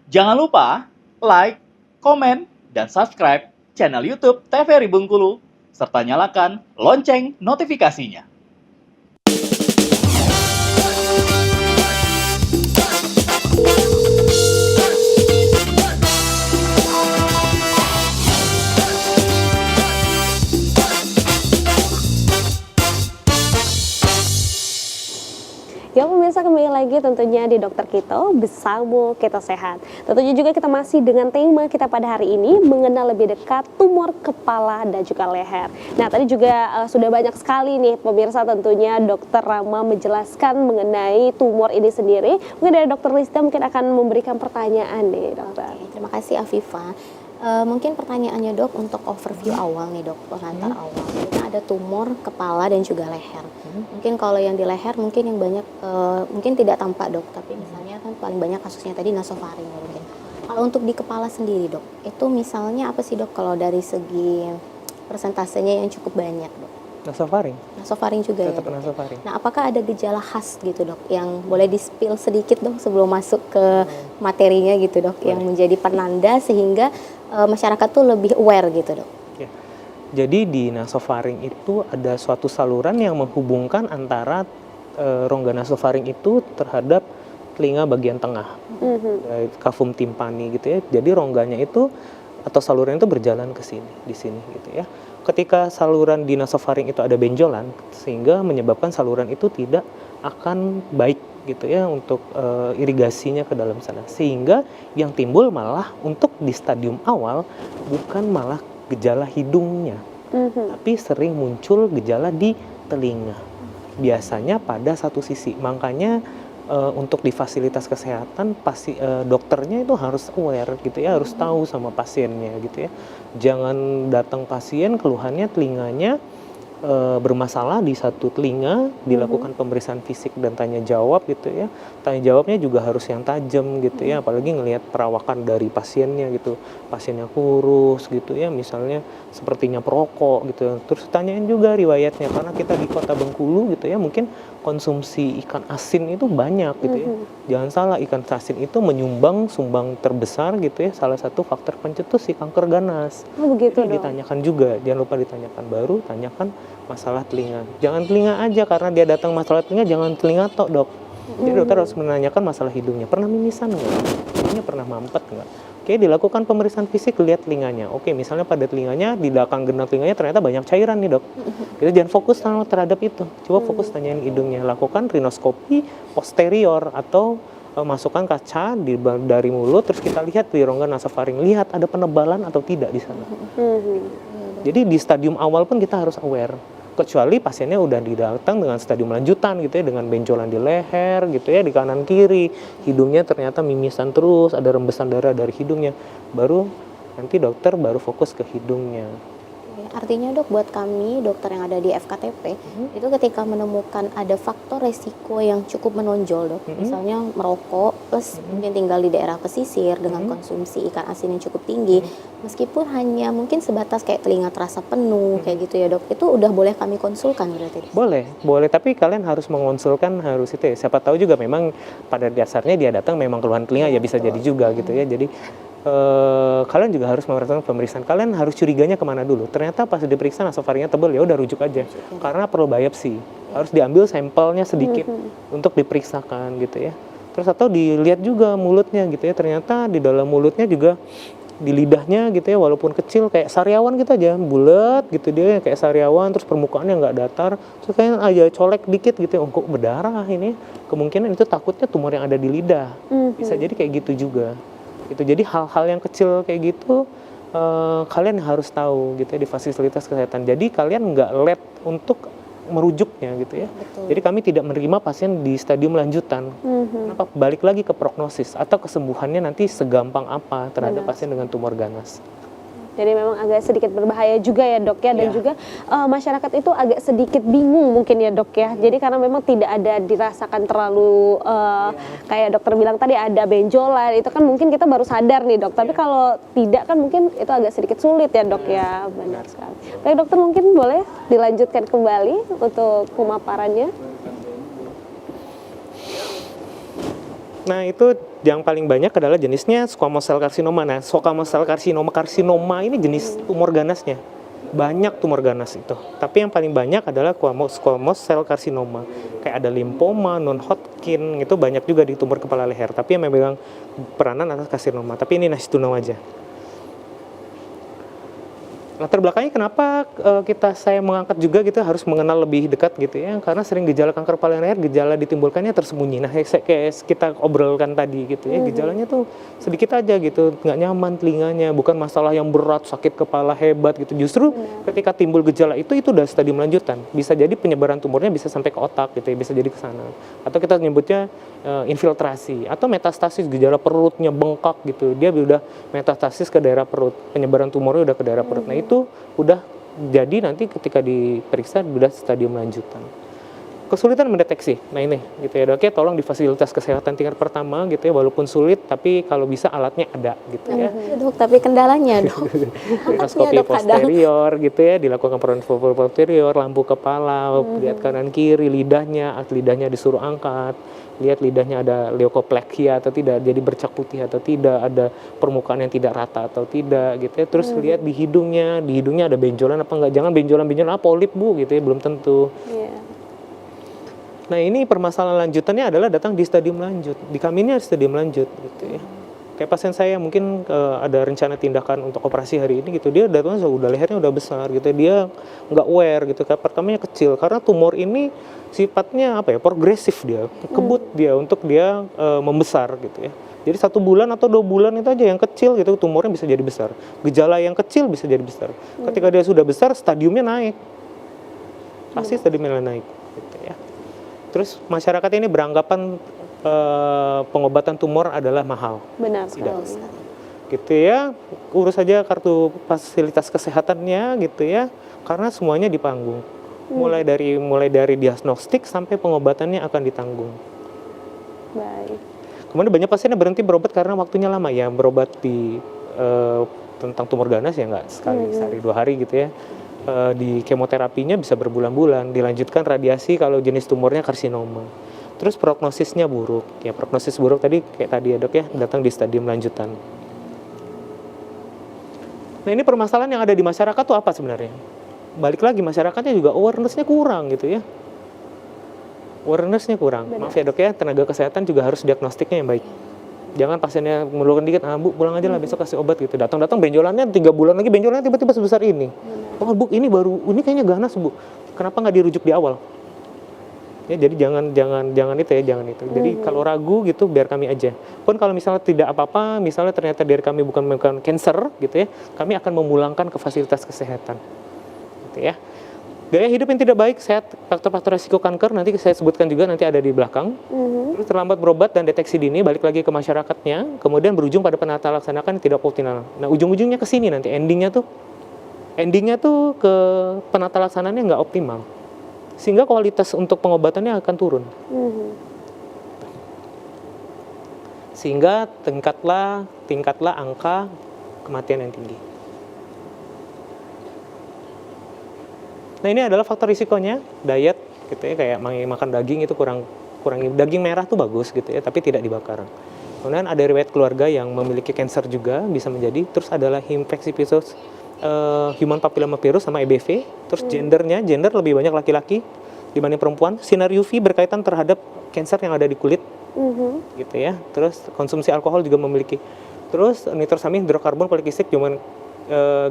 Jangan lupa like, komen, dan subscribe channel YouTube TVRI Bengkulu, serta nyalakan lonceng notifikasinya. Ya pemirsa, kembali lagi tentunya di Dokter Kito bersama Kito Sehat. Tentunya juga kita masih dengan tema kita pada hari ini mengenal lebih dekat tumor kepala dan juga leher. Nah tadi juga sudah banyak sekali nih pemirsa, tentunya Dokter Rama menjelaskan mengenai tumor ini sendiri. Mungkin dari Dokter Lista mungkin akan memberikan pertanyaan nih dokter. Oke, terima kasih Afifa. Mungkin pertanyaannya dok untuk overview awal nih dok, pengantar awal. Kita ada tumor kepala dan juga leher. Mungkin kalau yang di leher mungkin yang banyak mungkin tidak tampak dok, tapi misalnya kan paling banyak kasusnya tadi nasofaring mungkin. Kalau untuk di kepala sendiri dok, itu misalnya apa sih dok kalau dari segi persentasenya yang cukup banyak dok? Nasofaring. Nasofaring juga Tetap ya dok? nasofaring. Nah apakah ada gejala khas gitu dok yang boleh di-spill sedikit dok sebelum masuk ke materinya gitu dok, yang menjadi penanda sehingga masyarakat tuh lebih aware gitu dok? Ya. Jadi di nasofaring itu ada suatu saluran yang menghubungkan antara rongga nasofaring itu terhadap telinga bagian tengah, cavum timpani gitu ya. Jadi rongganya itu atau saluran itu berjalan ke sini, di sini gitu ya. Ketika saluran di nasofaring itu ada benjolan, sehingga menyebabkan saluran itu tidak akan baik gitu ya untuk irigasinya ke dalam sana, sehingga yang timbul malah untuk di stadium awal bukan malah gejala hidungnya, tapi sering muncul gejala di telinga, biasanya pada satu sisi. Makanya untuk di fasilitas kesehatan dokternya itu harus aware gitu ya, harus tahu sama pasiennya gitu ya. Jangan datang pasien keluhannya telinganya bermasalah di satu telinga, dilakukan pemeriksaan fisik dan tanya jawab gitu ya. Tanya jawabnya juga harus yang tajam gitu ya, apalagi ngelihat perawakan dari pasiennya gitu. Pasiennya kurus gitu ya, misalnya sepertinya perokok gitu. Terus tanyain juga riwayatnya, karena kita di Kota Bengkulu gitu ya, mungkin konsumsi ikan asin itu banyak gitu ya. Jangan salah, ikan asin itu sumbang terbesar gitu ya, salah satu faktor pencetus si kanker ganas. Oh begitu Jadi dok. ditanyakan juga, jangan lupa ditanyakan, baru tanyakan masalah telinga. Jangan telinga aja, karena dia datang masalah telinga, jangan telinga tok dok. Jadi dokter harus menanyakan masalah hidungnya, pernah mimisan nggak? Hidungnya pernah mampet nggak? Oke, dilakukan pemeriksaan fisik, lihat telinganya. Oke, misalnya pada telinganya, di belakang genang telinganya ternyata banyak cairan nih dok. Kita jangan fokus terhadap itu. Coba fokus tanyain hidungnya. Lakukan rinoskopi posterior atau masukkan kaca dari mulut, terus kita lihat di rongga nasofaring, lihat ada penebalan atau tidak di sana. Jadi di stadium awal pun kita harus aware. Kecuali pasiennya udah datang dengan stadium lanjutan gitu ya, dengan benjolan di leher gitu ya, di kanan kiri, hidungnya ternyata mimisan terus, ada rembesan darah dari hidungnya, baru nanti dokter baru fokus ke hidungnya. Artinya dok, buat kami dokter yang ada di FKTP itu ketika menemukan ada faktor resiko yang cukup menonjol dok, misalnya merokok plus mungkin tinggal di daerah pesisir dengan konsumsi ikan asin yang cukup tinggi, meskipun hanya mungkin sebatas kayak telinga terasa penuh kayak gitu ya dok, itu udah boleh kami konsulkan berarti? Boleh, tapi kalian harus mengonsulkan, harus itu ya, siapa tahu juga memang pada dasarnya dia datang memang keluhan telinga ya, bisa jadi juga gitu ya. Jadi kalian juga harus melakukan pemeriksaan. Kalian harus curiganya kemana dulu? Ternyata pas diperiksa nasofaringnya tebal, ya udah rujuk aja. Karena perlu biopsi, harus diambil sampelnya sedikit untuk diperiksakan gitu ya. Terus atau dilihat juga mulutnya gitu ya. Ternyata di dalam mulutnya juga, di lidahnya gitu ya, walaupun kecil kayak sariawan gitu aja, bulat gitu dia kayak sariawan, terus permukaannya nggak datar, terus kayak aja colek dikit gitu ya, kok berdarah ini. Kemungkinan itu takutnya tumor yang ada di lidah. Bisa jadi kayak gitu juga. Gitu. Jadi hal-hal yang kecil kayak gitu kalian harus tahu gitu ya di fasilitas kesehatan. Jadi kalian nggak let untuk merujuknya gitu ya. Betul. Jadi kami tidak menerima pasien di stadium lanjutan. Kenapa? Balik lagi ke prognosis atau kesembuhannya nanti segampang apa terhadap pasien dengan tumor ganas. Jadi memang agak sedikit berbahaya juga ya dok ya, dan juga masyarakat itu agak sedikit bingung mungkin ya dok ya. Jadi karena memang tidak ada dirasakan terlalu kayak dokter bilang tadi ada benjolan, itu kan mungkin kita baru sadar nih dok. Tapi kalau tidak kan mungkin itu agak sedikit sulit ya dok ya. Benar sekali. Baik dokter, mungkin boleh dilanjutkan kembali untuk pemaparannya. Nah, itu yang paling banyak adalah jenisnya squamous cell carcinoma. Nah, squamous cell carcinoma ini jenis tumor ganasnya. Banyak tumor ganas itu. Tapi yang paling banyak adalah squamous cell carcinoma. Kayak ada lymphoma, non-Hodgkin, itu banyak juga di tumor kepala leher. Tapi yang memegang peranan atas karsinoma. Tapi ini nice to know aja. Latar belakangnya kenapa saya mengangkat juga gitu, harus mengenal lebih dekat gitu ya, karena sering gejala kanker kepala leher, gejala ditimbulkannya tersembunyi. Nah, kayak kita obrolkan tadi gitu ya, gejalanya tuh sedikit aja gitu, nggak nyaman telinganya, bukan masalah yang berat, sakit kepala hebat gitu. Justru ketika timbul gejala itu udah stadium lanjutan. Bisa jadi penyebaran tumornya bisa sampai ke otak gitu ya, bisa jadi ke sana. Atau kita nyebutnya infiltrasi atau metastasis, gejala perutnya bengkak gitu, dia udah metastasis ke daerah perut, penyebaran tumornya udah ke daerah perut. Nah, itu udah jadi nanti ketika diperiksa udah stadium lanjutan. Kesulitan mendeteksi. Nah, ini gitu ya, Dok, ya, tolong di fasilitas kesehatan tingkat pertama gitu ya, walaupun sulit tapi kalau bisa alatnya ada gitu ya. Dok, tapi kendalanya, Dok. Mikroskopi posterior gitu ya, dilakukan perawatan posterior, lampu kepala, lihat kanan kiri, lidahnya disuruh angkat, lihat lidahnya ada leukoplakia atau tidak, jadi bercak putih atau tidak, ada permukaan yang tidak rata atau tidak gitu ya. Terus lihat di hidungnya ada benjolan apa enggak, jangan benjolan-benjolan polip Bu gitu ya, belum tentu. Nah, ini permasalahan lanjutannya adalah datang di stadium lanjut. Di kami ini ada stadium lanjut gitu ya. Kayak pasien saya mungkin ada rencana tindakan untuk operasi hari ini gitu, dia datangnya udah lehernya udah besar gitu, dia nggak aware gitu, kayak pertamanya kecil karena tumor ini sifatnya progresif, dia kebut dia untuk dia membesar gitu ya. Jadi 1 bulan atau 2 bulan itu aja yang kecil gitu, tumornya bisa jadi besar. Gejala yang kecil bisa jadi besar. Ketika dia sudah besar, stadiumnya naik, pasti stadiumnya naik gitu ya. Terus masyarakat ini beranggapan pengobatan tumor adalah mahal. Benar Tidak. sekali. Gitu ya, urus saja kartu fasilitas kesehatannya gitu ya, karena semuanya ditanggung. Mulai dari diagnostik sampai pengobatannya akan ditanggung. Baik. Kemudian banyak pasien yang berhenti berobat karena waktunya lama ya, berobat di tentang tumor ganas ya nggak sekali, sehari 2 hari gitu ya. Di kemoterapinya bisa berbulan-bulan, dilanjutkan radiasi kalau jenis tumornya karsinoma. Terus prognosisnya buruk. Ya, prognosis buruk tadi kayak tadi ya, Dok ya, datang di stadium lanjutan. Nah, ini permasalahan yang ada di masyarakat tuh apa sebenarnya? Balik lagi, masyarakatnya juga awareness-nya kurang gitu ya. Awareness-nya kurang. Maaf ya, Dok ya, tenaga kesehatan juga harus diagnostiknya yang baik. Jangan pasiennya mengeluhkan dikit, Bu pulang aja lah besok kasih obat gitu. Datang benjolannya 3 bulan lagi benjolannya tiba-tiba sebesar ini. Oh Bu, ini kayaknya ganas Bu. Kenapa nggak dirujuk di awal? Ya, jadi jangan itu ya, jangan itu. Jadi kalau ragu gitu biar kami aja. Pun kalau misalnya tidak apa-apa, misalnya ternyata dari kami bukan cancer gitu ya, kami akan memulangkan ke fasilitas kesehatan. Gitu ya. Gaya hidup yang tidak baik, sehat, faktor-faktor risiko kanker nanti saya sebutkan juga, nanti ada di belakang. Terus terlambat berobat dan deteksi dini, balik lagi ke masyarakatnya, kemudian berujung pada penata laksanakan yang tidak optimal. Nah, ujung-ujungnya ke sini nanti, endingnya tuh ke penata laksananya nggak optimal, sehingga kualitas untuk pengobatannya akan turun. Sehingga tingkatlah angka kematian yang tinggi. Nah, ini adalah faktor risikonya, diet gitu ya, kayak makan daging itu kurangi daging merah tuh bagus gitu ya, tapi tidak dibakar. Kemudian ada riwayat keluarga yang memiliki kanker juga bisa menjadi, terus adalah infeksi virus human papilloma virus sama EBV, terus gender lebih banyak laki-laki dibanding perempuan, sinar UV berkaitan terhadap kanker yang ada di kulit. Gitu ya. Terus konsumsi alkohol juga memiliki. Terus nitrosamin hidrokarbon polikistik cuman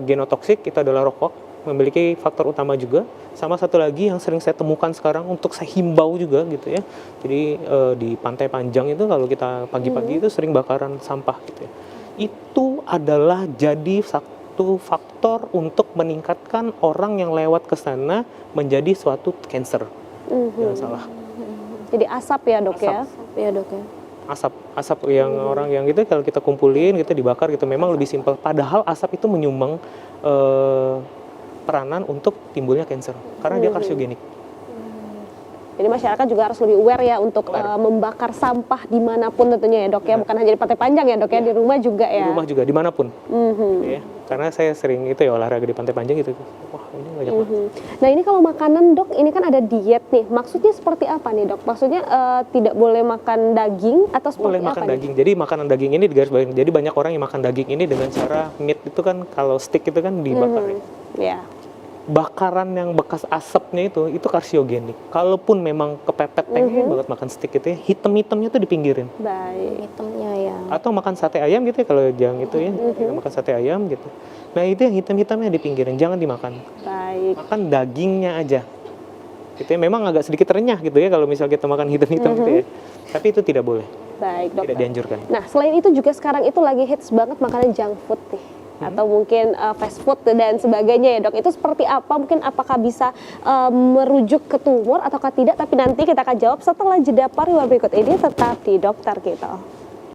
genotoksik, itu adalah rokok, memiliki faktor utama juga. Sama satu lagi yang sering saya temukan sekarang untuk saya himbau juga gitu ya. Jadi di Pantai Panjang itu kalau kita pagi-pagi itu sering bakaran sampah gitu ya. Itu adalah jadi satu faktor untuk meningkatkan orang yang lewat ke sana menjadi suatu cancer. Jangan salah. Jadi asap ya, Dok ya? Asap ya, Dok ya. Asap yang orang yang gitu kalau kita kumpulin gitu dibakar gitu memang lebih simpel. Padahal asap itu menyumbang peranan untuk timbulnya kanker karena dia karsiogenik. Jadi masyarakat juga harus lebih aware ya untuk membakar sampah dimanapun tentunya ya dok ya, bukan hanya di Pantai Panjang ya dok ya, di rumah juga Di ya. rumah juga, dimanapun. Mhm. Ya, karena saya sering itu ya olahraga di Pantai Panjang gitu. Wah, ini banyak banget. Nah ini kalau makanan dok, ini kan ada diet nih, maksudnya seperti apa nih dok? Maksudnya tidak boleh makan daging atau seperti Boleh apa makan nih? daging. Jadi makanan daging ini digarisbawahi. Jadi banyak orang yang makan daging ini dengan cara meat itu kan kalau steak itu kan dibakar ya. Ya. Bakaran yang bekas asapnya itu karsiogenik. Kalaupun memang kepepet pengen banget makan steak itu ya, hitam-hitamnya tuh dipinggirin. Baik. Hitamnya ya. Atau makan sate ayam gitu ya kalau yang itu ya, makan sate ayam gitu. Nah itu yang hitam-hitamnya dipinggirin, jangan dimakan. Baik. Makan dagingnya aja. Gitu ya, memang agak sedikit renyah gitu ya kalau misal kita makan hitam-hitam gitu ya. Tapi itu tidak boleh, Baik dokter. tidak dianjurkan. Nah selain itu juga sekarang itu lagi hits banget makanan junk food nih. Atau mungkin fast food dan sebagainya ya dok. Itu seperti apa? Mungkin apakah bisa merujuk ke tumor ataukah tidak? Tapi nanti kita akan jawab setelah jeda pariwara berikut ini, tetap di Dokter Kita.